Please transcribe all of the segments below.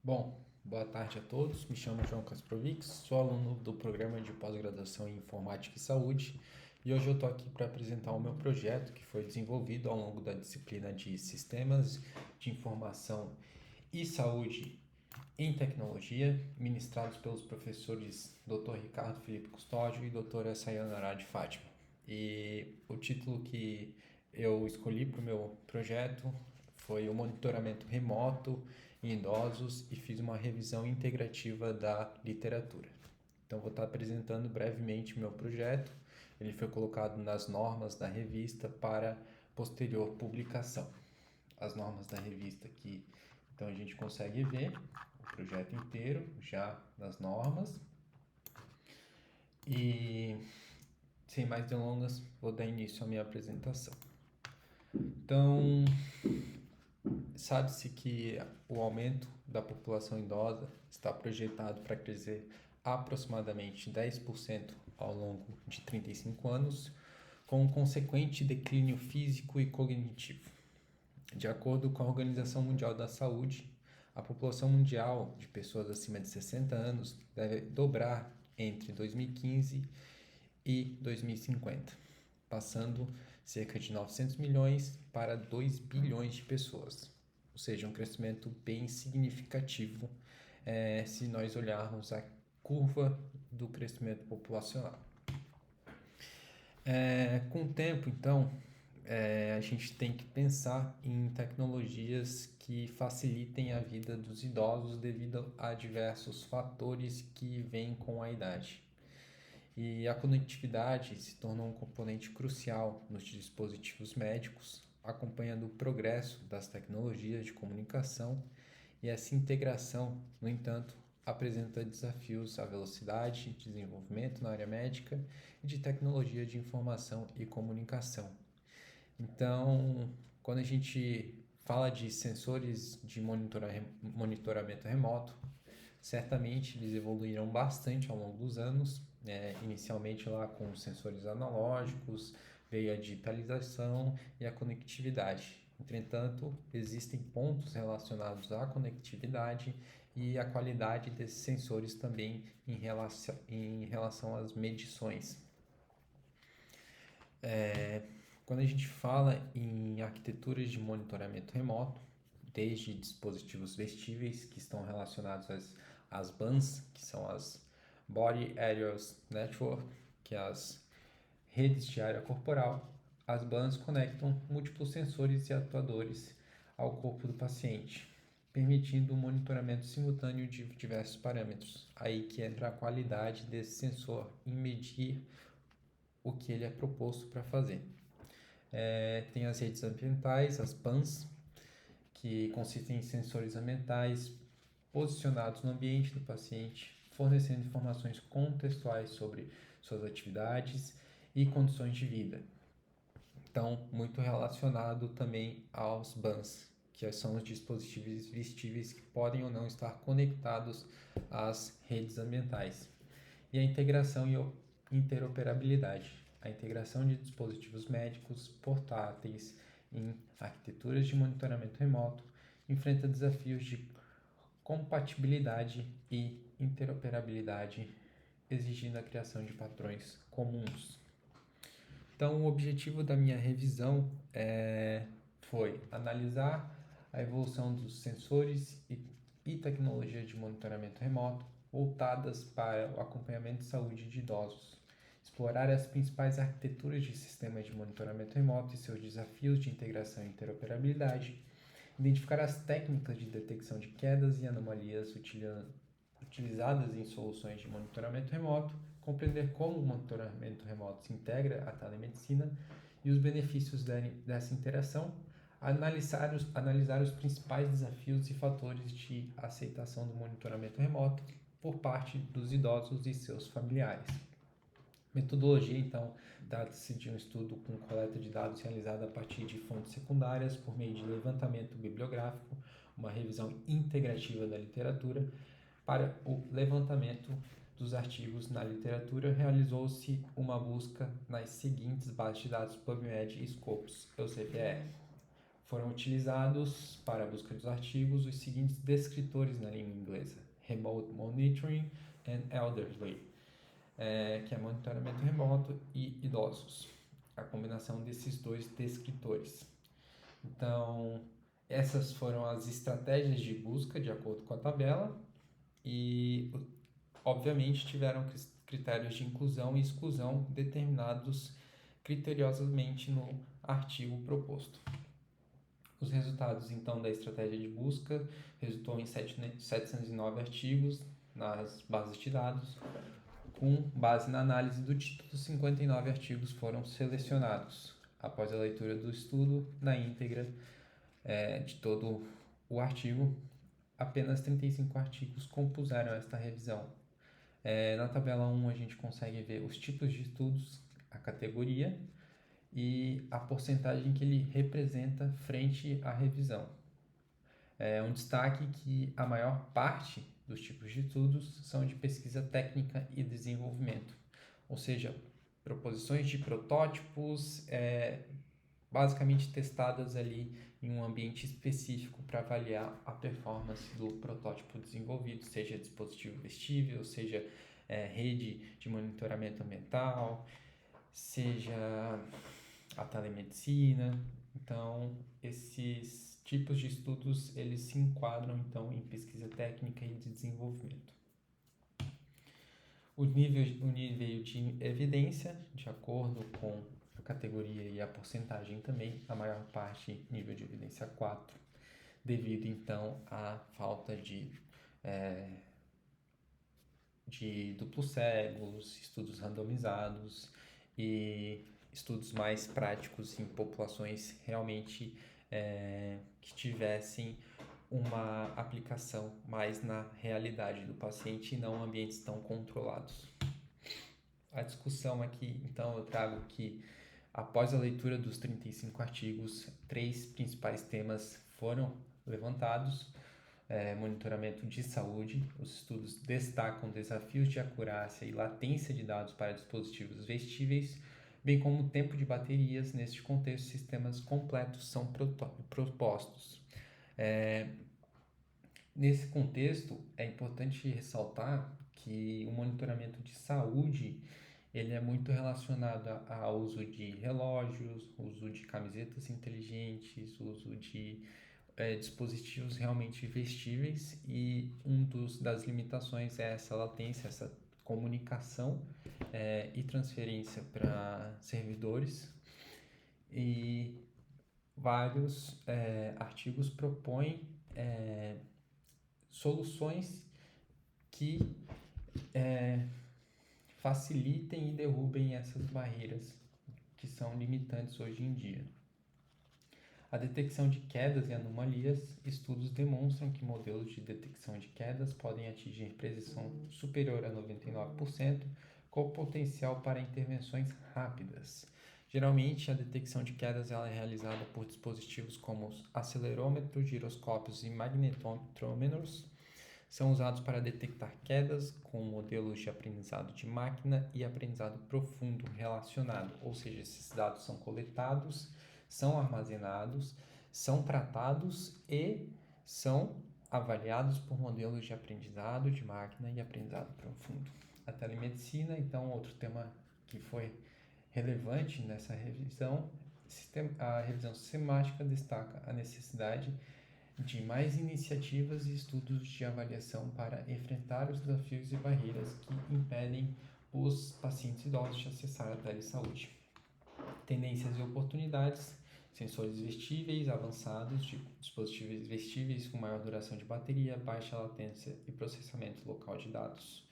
Bom, boa tarde a todos. Me chamo João Kasprovic, sou aluno do programa de pós-graduação em Informática e Saúde e hoje eu estou aqui para apresentar o meu projeto que foi desenvolvido ao longo da disciplina de Sistemas de Informação e Saúde em Tecnologia, ministrados pelos professores Dr. Ricardo Felipe Custódio e doutora Sayana Arad Fátima. E o título que eu escolhi para o meu projeto foi o monitoramento remoto em idosos e fiz uma revisão integrativa da literatura. Então vou estar apresentando brevemente meu projeto. Ele foi colocado nas normas da revista para posterior publicação. As normas da revista aqui, então a gente consegue ver o projeto inteiro já nas normas. E sem mais delongas, vou dar início à minha apresentação. Então, sabe-se que o aumento da população idosa está projetado para crescer aproximadamente 10% ao longo de 35 anos, com um consequente declínio físico e cognitivo. De acordo com a Organização Mundial da Saúde, a população mundial de pessoas acima de 60 anos deve dobrar entre 2015 e 2050, passando cerca de 900 milhões para 2 bilhões de pessoas, ou seja, um crescimento bem significativo se nós olharmos a curva do crescimento populacional. Com o tempo, então, a gente tem que pensar em tecnologias que facilitem a vida dos idosos devido a diversos fatores que vêm com a idade. E a conectividade se tornou um componente crucial nos dispositivos médicos, acompanhando o progresso das tecnologias de comunicação, e essa integração, no entanto, apresenta desafios à velocidade de desenvolvimento na área médica e de tecnologia de informação e comunicação. Então, quando a gente fala de sensores de monitoramento remoto, certamente eles evoluíram bastante ao longo dos anos, inicialmente lá com sensores analógicos, veio a digitalização e a conectividade. Entretanto, existem pontos relacionados à conectividade e à qualidade desses sensores também em relação às medições. Quando a gente fala em arquiteturas de monitoramento remoto, desde dispositivos vestíveis que estão relacionados às BANs, que são as Body Areas Network, que é as redes de área corporal, as BANs conectam múltiplos sensores e atuadores ao corpo do paciente, permitindo um monitoramento simultâneo de diversos parâmetros. Aí que entra a qualidade desse sensor em medir o que ele é proposto para fazer. Tem as redes ambientais, as PANs, que consistem em sensores ambientais posicionados no ambiente do paciente, fornecendo informações contextuais sobre suas atividades e condições de vida. Então, muito relacionado também aos BANs, que são os dispositivos vestíveis que podem ou não estar conectados às redes ambientais. E a integração e interoperabilidade. A integração de dispositivos médicos portáteis em arquiteturas de monitoramento remoto enfrenta desafios de compatibilidade e interoperabilidade, exigindo a criação de padrões comuns. Então, o objetivo da minha revisão foi analisar a evolução dos sensores e tecnologias de monitoramento remoto voltadas para o acompanhamento de saúde de idosos, explorar as principais arquiteturas de sistemas de monitoramento remoto e seus desafios de integração e interoperabilidade, identificar as técnicas de detecção de quedas e anomalias utilizadas em soluções de monitoramento remoto, compreender como o monitoramento remoto se integra à telemedicina e os benefícios dessa interação, analisar os principais desafios e fatores de aceitação do monitoramento remoto por parte dos idosos e seus familiares. Metodologia, então, trata-se de um estudo com coleta de dados realizada a partir de fontes secundárias por meio de levantamento bibliográfico, uma revisão integrativa da literatura. Para o levantamento dos artigos na literatura, realizou-se uma busca nas seguintes bases de dados PubMed e Scopus, EUCPR. foram utilizados para a busca dos artigos os seguintes descritores na língua inglesa: Remote Monitoring and Elderly, que é monitoramento remoto, e idosos. A combinação desses dois descritores. Então, essas foram as estratégias de busca de acordo com a tabela e, obviamente, tiveram critérios de inclusão e exclusão determinados criteriosamente no artigo proposto. Os resultados, então, da estratégia de busca resultou em 709 artigos nas bases de dados. Com base na análise do título, 59 artigos foram selecionados. Após a leitura do estudo na íntegra de todo o artigo, apenas 35 artigos compuseram esta revisão. Na tabela 1 a gente consegue ver os tipos de estudos, a categoria e a porcentagem que ele representa frente à revisão. Um destaque que a maior parte dos tipos de estudos são de pesquisa técnica e desenvolvimento, ou seja, proposições de protótipos basicamente testadas ali em um ambiente específico para avaliar a performance do protótipo desenvolvido, seja dispositivo vestível, seja rede de monitoramento ambiental, seja a telemedicina. Então, esses tipos de estudos, eles se enquadram, então, em pesquisa técnica e de desenvolvimento. O nível de evidência, de acordo com a categoria e a porcentagem também, a maior parte nível de evidência 4, devido, então, à falta de duplos cegos, estudos randomizados e estudos mais práticos em populações realmente que tivessem uma aplicação mais na realidade do paciente e não ambientes tão controlados. A discussão aqui, então, eu trago que após a leitura dos 35 artigos, 3 principais temas foram levantados. Monitoramento de saúde. Os estudos destacam desafios de acurácia e latência de dados para dispositivos vestíveis, bem como o tempo de baterias. Neste contexto, sistemas completos são propostos. Nesse contexto, é importante ressaltar que o monitoramento de saúde ele é muito relacionado ao uso de relógios, uso de camisetas inteligentes, uso de dispositivos realmente vestíveis, e das limitações é essa latência, essa comunicação e transferência para servidores. E vários artigos propõem soluções que facilitem e derrubem essas barreiras que são limitantes hoje em dia. A detecção de quedas e anomalias. Estudos demonstram que modelos de detecção de quedas podem atingir precisão superior a 99%, com potencial para intervenções rápidas. Geralmente, a detecção de quedas ela é realizada por dispositivos como acelerômetros, giroscópios e magnetômetros. São usados para detectar quedas com modelos de aprendizado de máquina e aprendizado profundo relacionado, ou seja, esses dados são coletados, são armazenados, são tratados e são avaliados por modelos de aprendizado de máquina e aprendizado profundo. A telemedicina, então, outro tema que foi relevante nessa revisão. A revisão sistemática destaca a necessidade de mais iniciativas e estudos de avaliação para enfrentar os desafios e barreiras que impedem os pacientes idosos de acessar a telesaúde. Tendências e oportunidades. Sensores vestíveis avançados, de dispositivos vestíveis com maior duração de bateria, baixa latência e processamento local de dados.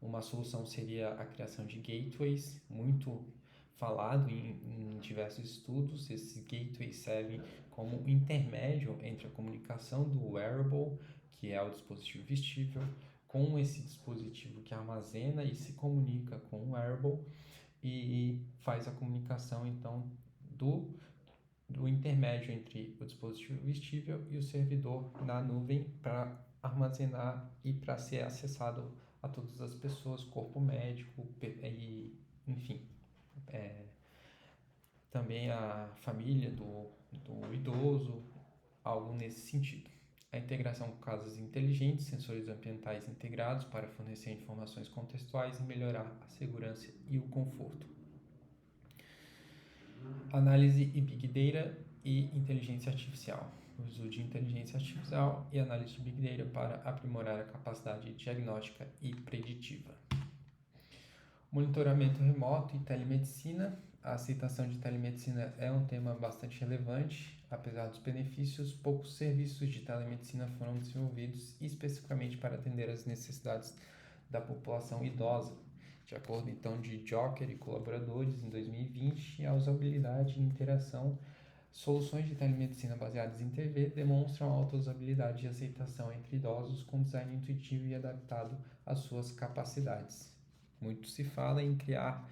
Uma solução seria a criação de gateways, muito falado em diversos estudos. Esses gateways servem como intermédio entre a comunicação do wearable, que é o dispositivo vestível, com esse dispositivo que armazena e se comunica com o wearable e faz a comunicação, então, do intermédio entre o dispositivo vestível e o servidor na nuvem para armazenar e para ser acessado a todas as pessoas, corpo médico e, enfim, também a família do do idoso, algo nesse sentido. A integração com casas inteligentes, sensores ambientais integrados para fornecer informações contextuais e melhorar a segurança e o conforto. Análise e Big Data e inteligência artificial. O uso de inteligência artificial e análise de Big Data para aprimorar a capacidade diagnóstica e preditiva. Monitoramento remoto e telemedicina. A aceitação de telemedicina é um tema bastante relevante. Apesar dos benefícios, poucos serviços de telemedicina foram desenvolvidos especificamente para atender às necessidades da população idosa. De acordo então de Joker e colaboradores, em 2020, a usabilidade e interação, soluções de telemedicina baseadas em TV demonstram alta usabilidade e aceitação entre idosos com design intuitivo e adaptado às suas capacidades. Muito se fala em criar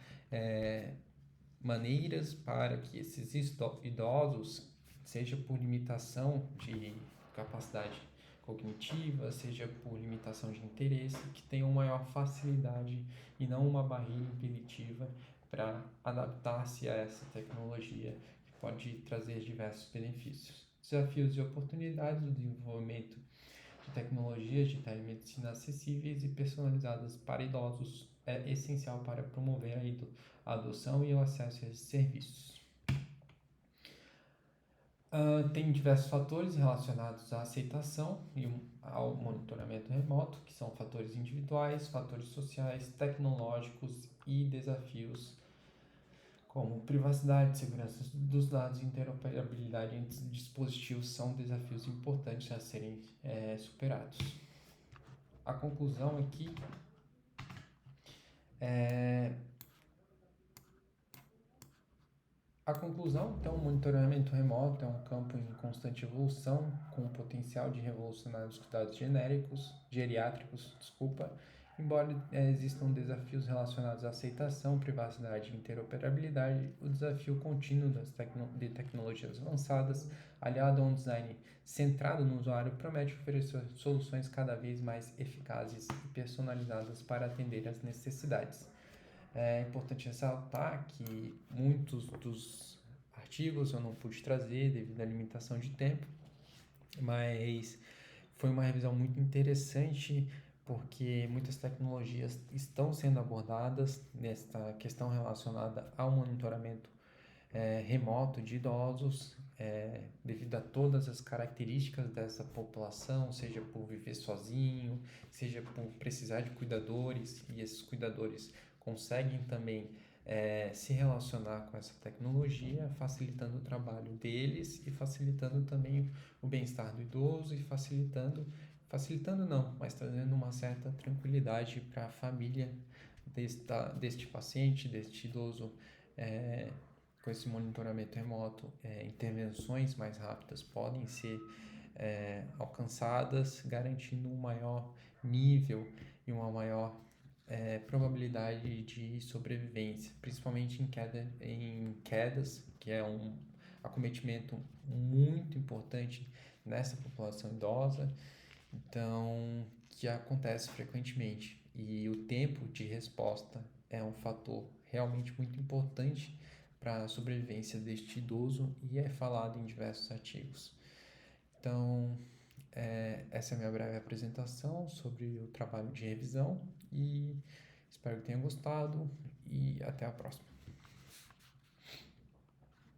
maneiras para que esses idosos, seja por limitação de capacidade cognitiva, seja por limitação de interesse, que tenham maior facilidade e não uma barreira impeditiva para adaptar-se a essa tecnologia que pode trazer diversos benefícios. Desafios e oportunidades do desenvolvimento de tecnologias de telemedicina acessíveis e personalizadas para idosos é essencial para promover a adoção e o acesso a esses serviços. Tem diversos fatores relacionados à aceitação e ao monitoramento remoto, que são fatores individuais, fatores sociais, tecnológicos e desafios como privacidade, segurança dos dados e interoperabilidade entre dispositivos são desafios importantes a serem superados. A conclusão aqui então, o monitoramento remoto é um campo em constante evolução, com o potencial de revolucionar os cuidados geriátricos, embora existam desafios relacionados à aceitação, privacidade e interoperabilidade, o desafio contínuo de tecnologias avançadas, aliado a um design centrado no usuário, promete oferecer soluções cada vez mais eficazes e personalizadas para atender às necessidades. É importante ressaltar que muitos dos artigos eu não pude trazer devido à limitação de tempo, mas foi uma revisão muito interessante porque muitas tecnologias estão sendo abordadas nesta questão relacionada ao monitoramento remoto de idosos, devido a todas as características dessa população, seja por viver sozinho, seja por precisar de cuidadores, e esses cuidadores conseguem também se relacionar com essa tecnologia, facilitando o trabalho deles e facilitando também o bem-estar do idoso e facilitando não, mas trazendo uma certa tranquilidade para a família deste paciente, deste idoso, com esse monitoramento remoto. Intervenções mais rápidas podem ser alcançadas, garantindo um maior nível e uma maior probabilidade de sobrevivência, principalmente em quedas, que é um acometimento muito importante nessa população idosa, então, que acontece frequentemente. E o tempo de resposta é um fator realmente muito importante para a sobrevivência deste idoso e é falado em diversos artigos. Então, essa é a minha breve apresentação sobre o trabalho de revisão e espero que tenham gostado e até a próxima.